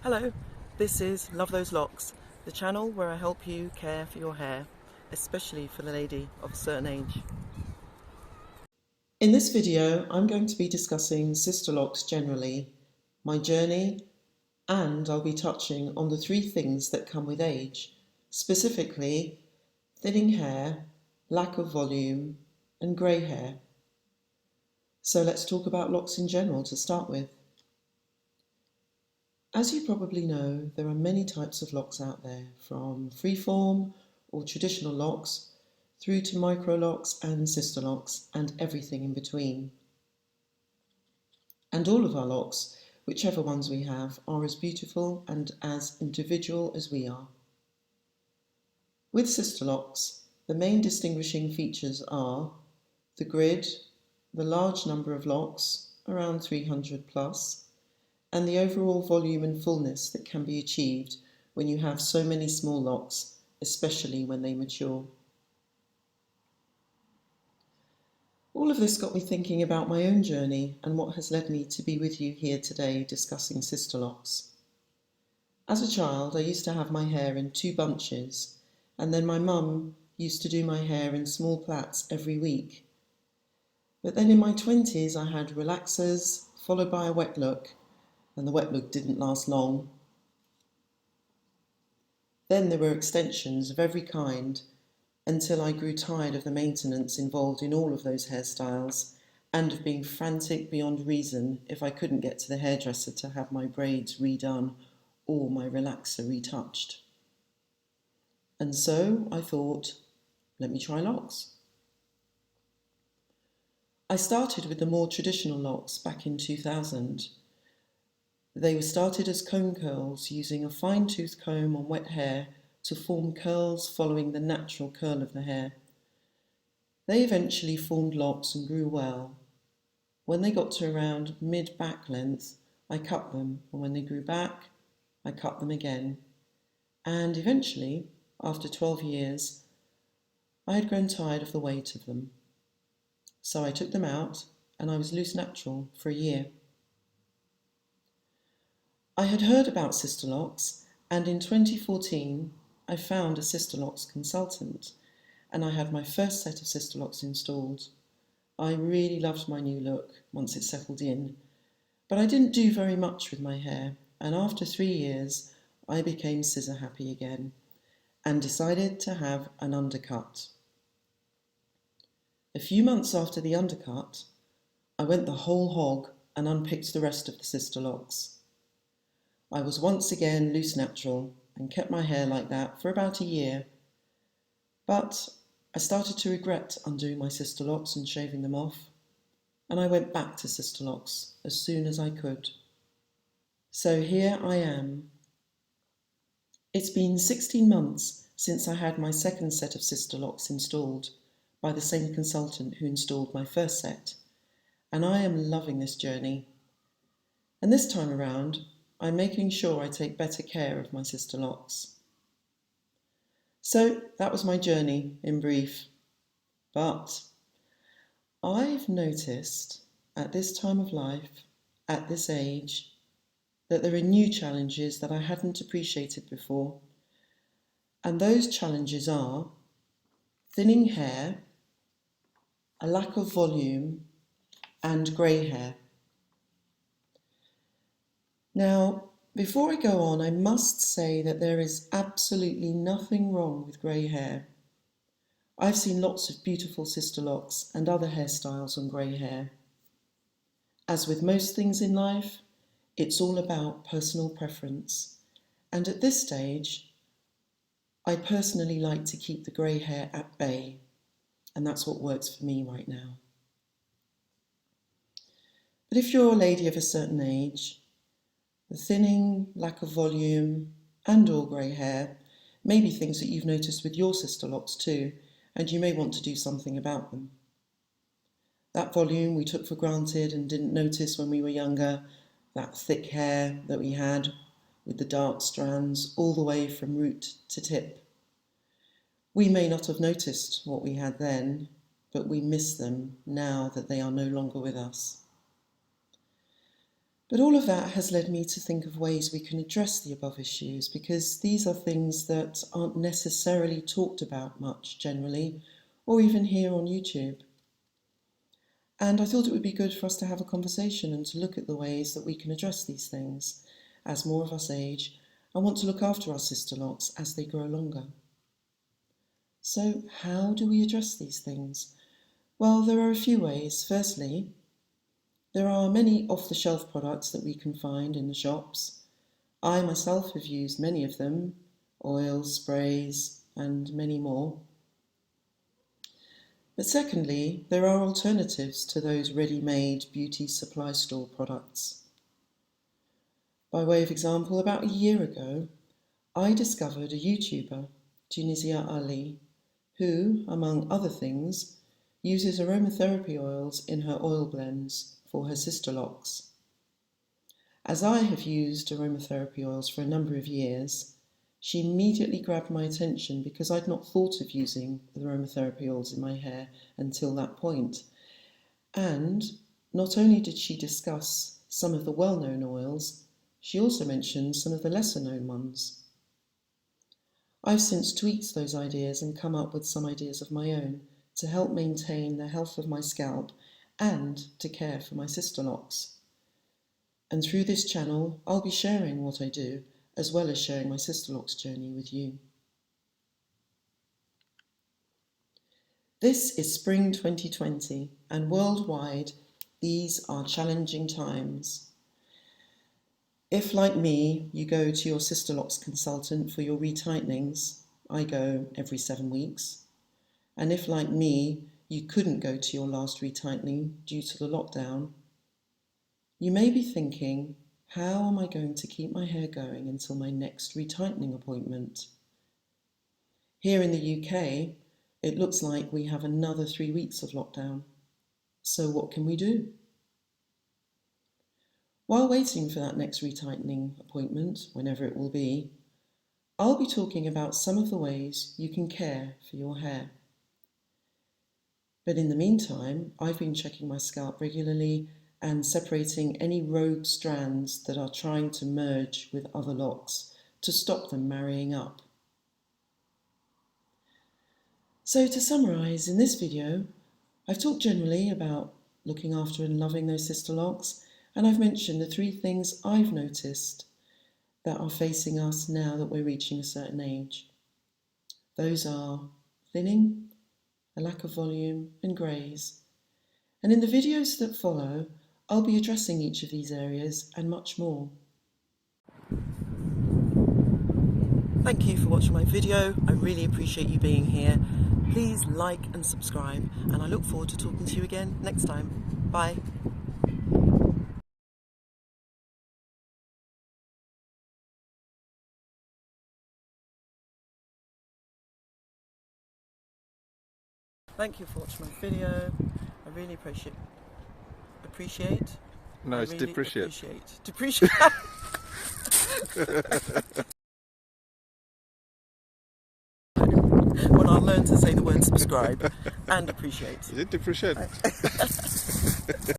Hello, this is Love Those Locks, the channel where I help you care for your hair, especially for the lady of a certain age. In this video, I'm going to be discussing Sisterlocks generally, my journey, and I'll be touching on the three things that come with age, specifically thinning hair, lack of volume, and grey hair. So let's talk about locks in general to start with. As you probably know, there are many types of locks out there, from freeform or traditional locks through to micro locks and sister locks and everything in between. And all of our locks, whichever ones we have, are as beautiful and as individual as we are. With sister locks, the main distinguishing features are the grid, the large number of locks, around 300 plus, and the overall volume and fullness that can be achieved when you have so many small locks, especially when they mature. All of this got me thinking about my own journey and what has led me to be with you here today discussing sister locks. As a child, I used to have my hair in two bunches, and then my mum used to do my hair in small plaits every week. But then in my 20s, I had relaxers, followed by a wet look, and the wet look didn't last long. Then there were extensions of every kind until I grew tired of the maintenance involved in all of those hairstyles and of being frantic beyond reason if I couldn't get to the hairdresser to have my braids redone or my relaxer retouched. And so I thought, let me try locks. I started with the more traditional locks back in 2000. They were started as comb curls using a fine-tooth comb on wet hair to form curls following the natural curl of the hair. They eventually formed locks and grew well. When they got to around mid-back length, I cut them, and when they grew back, I cut them again. And eventually, after 12 years, I had grown tired of the weight of them. So I took them out, and I was loose natural for a year. I had heard about Sisterlocks, and in 2014 I found a Sisterlocks consultant, and I had my first set of Sisterlocks installed. I really loved my new look once it settled in, but I didn't do very much with my hair, and after 3 years I became scissor happy again and decided to have an undercut. A few months after the undercut, I went the whole hog and unpicked the rest of the Sisterlocks. I was once again loose natural and kept my hair like that for about a year. But I started to regret undoing my Sisterlocks and shaving them off, and I went back to Sisterlocks as soon as I could. So here I am. It's been 16 months since I had my second set of Sisterlocks installed by the same consultant who installed my first set, and I am loving this journey. And this time around, I'm making sure I take better care of my Sisterlocks. So that was my journey in brief. But I've noticed at this time of life, at this age, that there are new challenges that I hadn't appreciated before. And those challenges are thinning hair, a lack of volume, and grey hair. Now, before I go on, I must say that there is absolutely nothing wrong with grey hair. I've seen lots of beautiful Sisterlocks and other hairstyles on grey hair. As with most things in life, it's all about personal preference. And at this stage, I personally like to keep the grey hair at bay, and that's what works for me right now. But if you're a lady of a certain age, the thinning, lack of volume, and or grey hair may be things that you've noticed with your Sisterlocks too, and you may want to do something about them. That volume we took for granted and didn't notice when we were younger, that thick hair that we had with the dark strands all the way from root to tip. We may not have noticed what we had then, but we miss them now that they are no longer with us. But all of that has led me to think of ways we can address the above issues, because these are things that aren't necessarily talked about much generally, or even here on YouTube. And I thought it would be good for us to have a conversation and to look at the ways that we can address these things as more of us age and want to look after our sister locks as they grow longer. So how do we address these things? Well, there are a few ways. Firstly, there are many off-the-shelf products that we can find in the shops. I myself have used many of them, oils, sprays, and many more. But secondly, there are alternatives to those ready-made beauty supply store products. By way of example, about a year ago, I discovered a YouTuber, Tunisia Ali, who, among other things, uses aromatherapy oils in her oil blends for her Sisterlocks. As I have used aromatherapy oils for a number of years, she immediately grabbed my attention because I'd not thought of using the aromatherapy oils in my hair until that point. And not only did she discuss some of the well-known oils, she also mentioned some of the lesser-known ones. I've since tweaked those ideas and come up with some ideas of my own to help maintain the health of my scalp and to care for my sister locks. And through this channel, I'll be sharing what I do, as well as sharing my Sisterlocks journey with you. This is spring 2020, and worldwide, these are challenging times. If, like me, you go to your Sisterlocks consultant for your retightenings, I go every 7 weeks. And if, like me, you couldn't go to your last retightening due to the lockdown, you may be thinking, how am I going to keep my hair going until my next retightening appointment? Here in the UK, it looks like we have another 3 weeks of lockdown. So what can we do? While waiting for that next retightening appointment, whenever it will be, I'll be talking about some of the ways you can care for your hair. But in the meantime, I've been checking my scalp regularly and separating any rogue strands that are trying to merge with other locks to stop them marrying up. So to summarise, in this video, I've talked generally about looking after and loving those sister locks, and I've mentioned the 3 things I've noticed that are facing us now that we're reaching a certain age. Those are thinning, a lack of volume, and greys. And in the videos that follow, I'll be addressing each of these areas and much more. Thank you for watching my video. I really appreciate you being here. Please like and subscribe, and I look forward to talking to you again next time. Bye. Thank you for watching my video. I really appreciate. No, it's really depreciate. Depreciate. When I learn to say the word subscribe and appreciate. Is it depreciate?